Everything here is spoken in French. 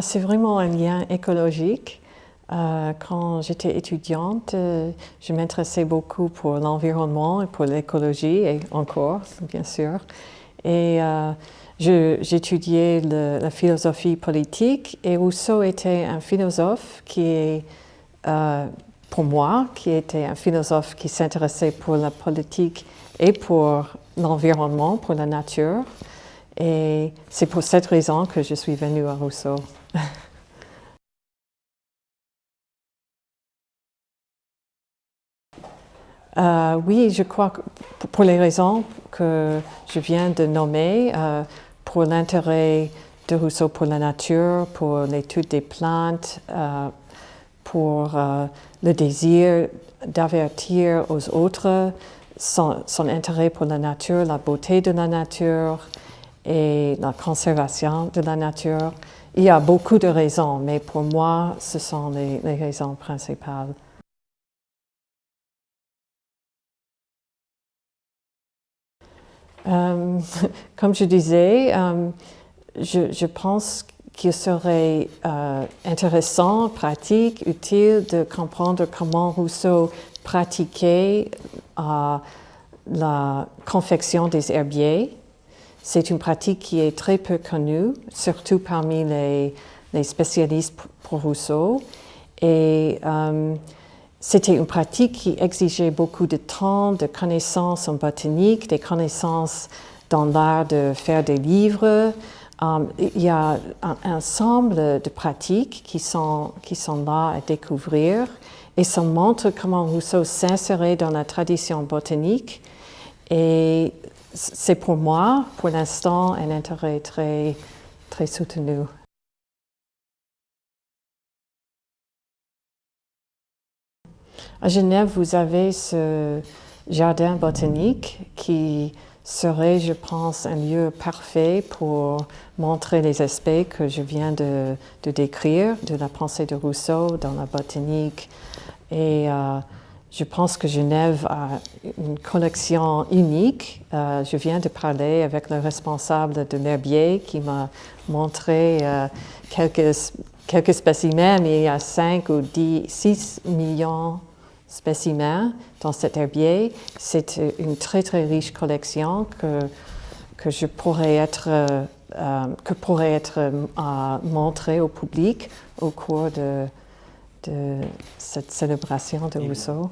C'est vraiment un lien écologique. Quand j'étais étudiante, je m'intéressais beaucoup pour l'environnement et pour l'écologie, et encore, bien sûr. Et j'étudiais la philosophie politique, et Rousseau était un philosophe pour moi, qui était un philosophe qui s'intéressait pour la politique et pour l'environnement, pour la nature. Et c'est pour cette raison que je suis venue à Rousseau. Oui, je crois que pour les raisons que je viens de nommer, pour l'intérêt de Rousseau pour la nature, pour l'étude des plantes, pour le désir d'avertir aux autres, son intérêt pour la nature, la beauté de la nature et la conservation de la nature. Il y a beaucoup de raisons, mais pour moi, ce sont les raisons principales. Comme je disais, je pense qu'il serait intéressant, pratique, utile de comprendre comment Rousseau pratiquait la confection des herbiers. C'est une pratique qui est très peu connue, surtout parmi les spécialistes pour Rousseau. Et c'était une pratique qui exigeait beaucoup de temps, de connaissances en botanique, des connaissances dans l'art de faire des livres. Il y a un ensemble de pratiques qui sont là à découvrir, et ça montre comment Rousseau s'insérait dans la tradition botanique. Et c'est pour moi, pour l'instant, un intérêt très, très soutenu. À Genève, vous avez ce jardin botanique qui serait, je pense, un lieu parfait pour montrer les aspects que je viens de décrire, de la pensée de Rousseau dans la botanique. Et je pense que Genève a une collection unique. Je viens de parler avec le responsable de l'herbier qui m'a montré quelques spécimens, mais il y a 5 ou 6 millions spécimens dans cet herbier. C'est une très très riche collection que pourrait être montrée au public au cours de cette célébration de Rousseau.